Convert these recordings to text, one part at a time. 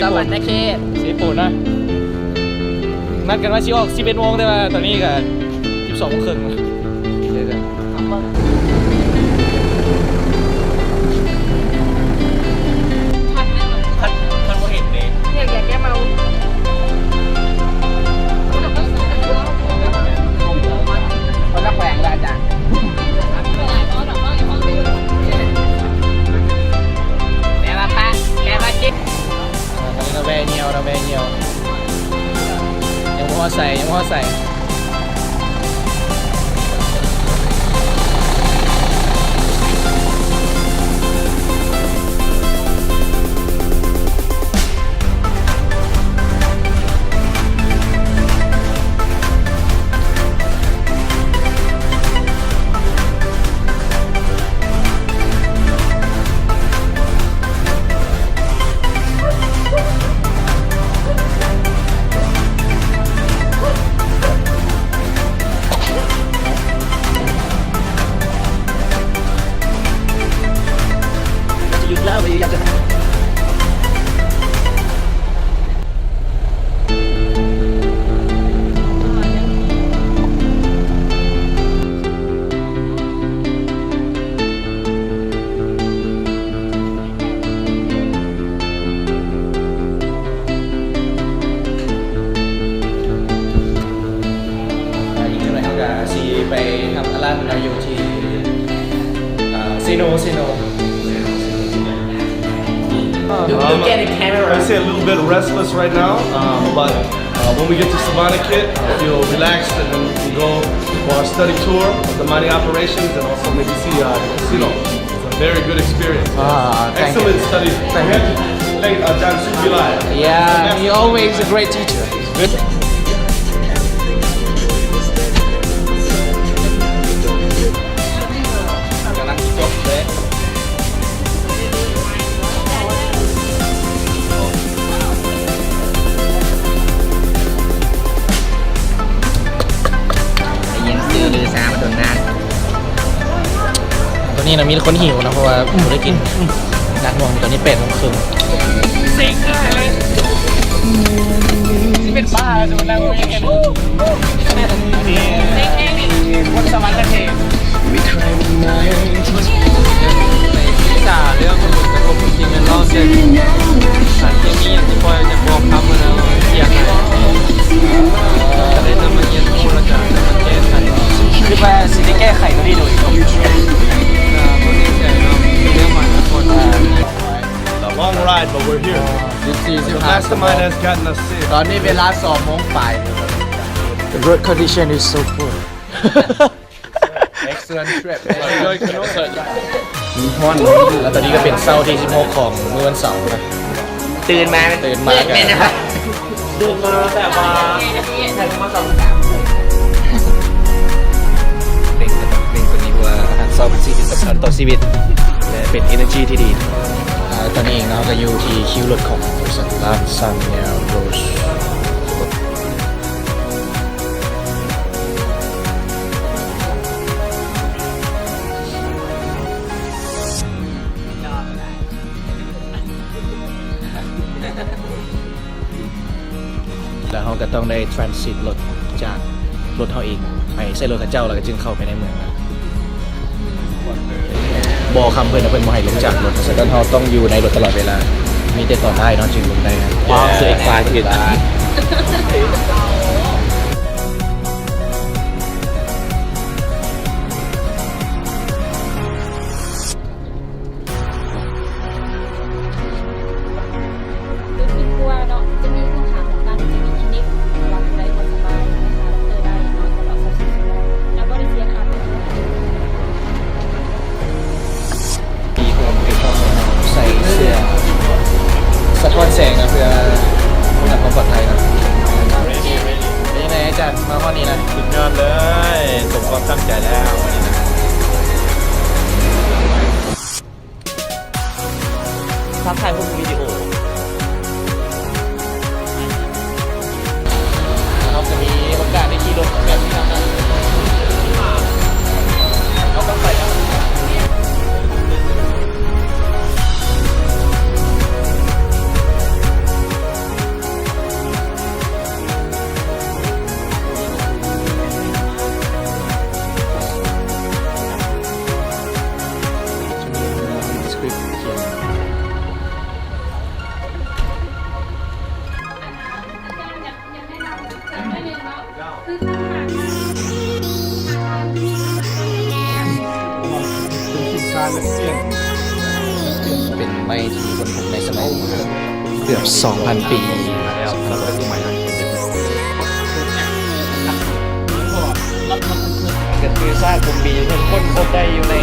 สวรรค์เขตสีญี่ปุ่นนะนัดกันว่าชิออก11 โมงแต่ว่าตอนนี้ก็12 โมงครึ่งเดี๋ยวท่านโมเห็นเลยอยากแก้เมาคนละแขวงเลยอาจารย์แม่มาป้าแม่มาจิ๊บตอนนี้เราแวเนียวยังพอใส่ไปทำอารันเราอยู่ที่ซีโนI say a little bit restless right now, but when we get to Savannah Kit, I feel relaxed, and then we can go for our study tour of the mining operations and also maybe see the casino. It's a very good experience. Excellent study. Thank you. Like John Sukilai. Yeah, he always a great teacher. Good. ตอนนี้นะมีคนหิวนะเพราะว่าผมได้กินนักมองตอนนี้8 โมงครึ่งเซ็งเลยนี่เป็นบ้าจะมานั่งไม่ได้แค่นี้คนสวรรค์เขตจ่าเรื่องคนอื่นแต่ผมจริงๆเป็นรอบเส้นสารเคมีอย่างที่พ่อจะบอกคำมาแล้วอยากให้จะได้จะมาเย็นพูดแล้วจะมาแก้ไขคือว่าสิ่งที่แก้ไขก็ได้โดยตรงA long ride, but we're here. The mastermind has gotten us safe. ตอนนี้เวลา2 โมงปลาย The road condition is so good. Excellent trip ฮ้อนแล้วตอนนี้ก็เป็นเสาร์ที่16ของเมื่อวันเสาร์นะตื่นมากันตื่นมาแบบว่าใส่มาเร่งตัวนี้ว่าอาหารเสาร์เป็นสิ่งที่สำคัญต่อชีวิตและเป็น energy ที่ดีตอนนี้เราก็อยู่ที่คิวรถของบริษัทลาซันเนียโรสแล้วเราก็ต้องได้ transit รถจากรถเขาเองไปใส่รถข้าเจ้าแล้วก็จึงเข้าไปในเมืองนะบอคำเพื่อนนะเพื่อนมาให้ลงจากรถแต่ก็เราต้องอยู่ในรถตลอดเวลามีแต่ตอนได้เนาะจึงลงได้ว้าวเสียฟ้าที่ตาสะท้อนแสงนะเพื่อทำความปลอดภัยนะ ม้ที่คนพบในสมัยเกือบ 2,000 ปีแล้วก็คือซากกุมบีที่คนพบได้อยู่ใน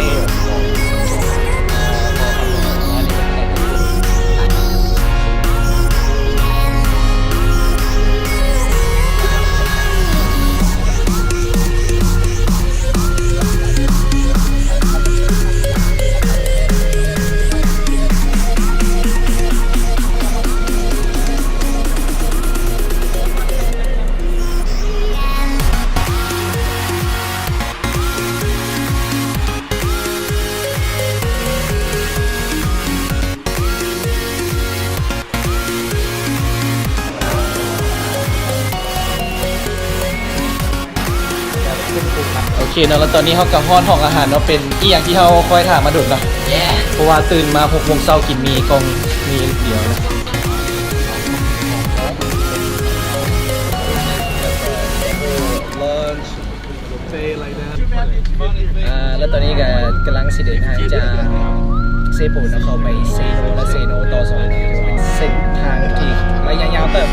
โอเคเนาะแล้วตอนนี้เขากับฮ้อนห้องอาหารเนาะเป็นอีอย่างที่เขาคอยถามมาดุดเนาะเพราะว่าตื่นมา6 โมงเช้ากินมีกองมีเดียวนะแล้วตอนนี้ก็กำลังสิเดินทางจากเซโปนะเข้าไปเซโนและเซโนต่อ2เป็นเส้นทางที่ระยะยาวเติบ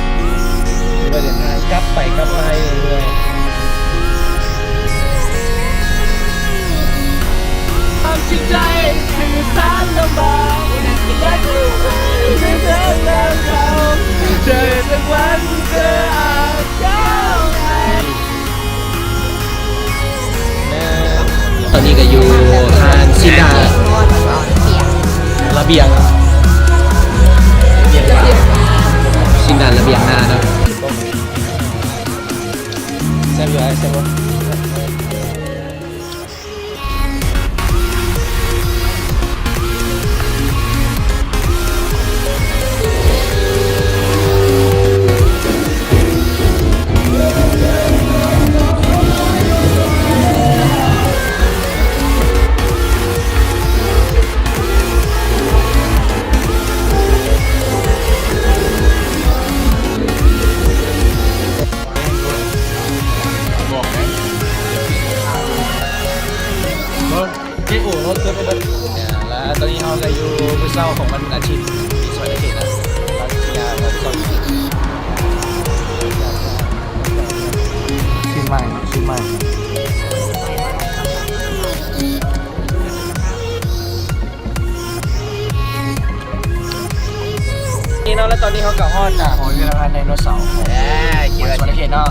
ที่เดินทางกลับไปกลับมาเรื่อยจิตใจคือสารลำบากและคือไม่เดินแล้วเขาเจอสักวันเธออาจก้าวไปตอนนี้ก็อยู่ทางซิดาระเบียงซิดาระเบียงหน้าเนาะแซ่บอยู่ไอ้แซ่บวะแล้วตอนนี้เราก็อยู่มื้อเช้าของวันอาทิตย์ที่สวนเขตนะรัสเซียวันศุกร์ชื่อใหม่นี่เนาะแล้วตอนนี้เขากับฮอดหอพิพิธภัณฑ์ไดโนเสาร์ของสวนเขตเนาะ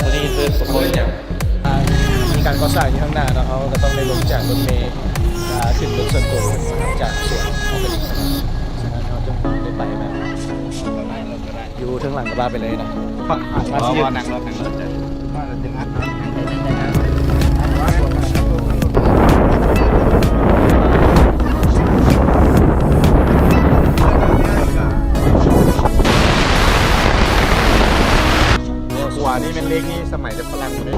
ตอนนี้คือสมมติมีการก่อสร้างอยู่ข้างหน้าแล้วเขาก็ต้องได้ลงจากรถเมล์ขึ้นรถส่วนตัวจากสวนเอาไปฉะนั้นเขาต้องได้ไปแบบอยู่ทั้งหลังกระบะไปเลยนะมาสินั่งรถนี่เป็นเลขนี่สมัยจะฝรั่งเลย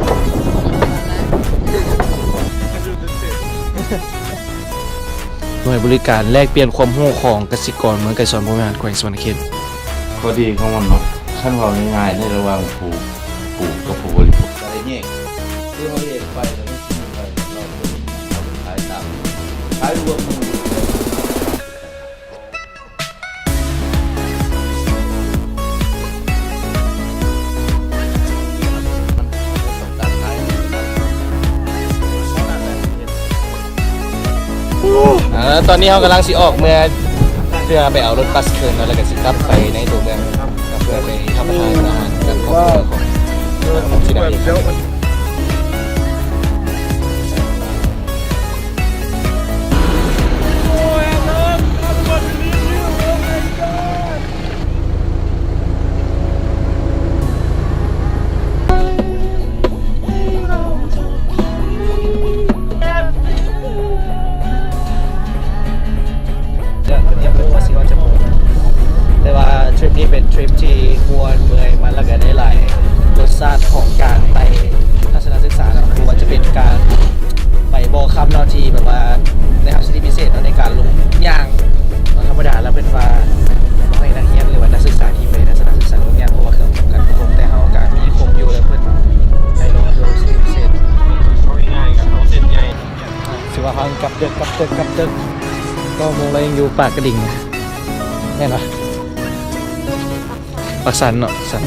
หน่วยบริการแลกเปลี่ยนความรู้ของเกษตรกรเมืองไกรสอนบริหารแขวงสวรรณเขต ข้อดีของมันเนาะขั้นความง่ายๆในระหว่างปลูกกับผู้บริโภคอะไรเนี่ยที่เราเรียนไปเราไม่คิดไปเราขายตามขายรวมมือตอนนี้เขากำลังสิออกเมื่อเพื่อไปเอารถบัสคืนแล้วก็สิกลับไปในตัวเมืองเพื่อไปทำอาหารกับครอบครัวของที่ได้ทริปนี้เป็นทริปที่มวนเมื่อยมันแล้วก็ได้หลายรสชาติของการไป กับเดึกก็โมงเรายังอยู่ปากกระดิ่งแน่นอนปากสันเนาะสัน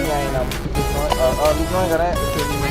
ใหญ่นำน้อยลูกน้อยก็ได้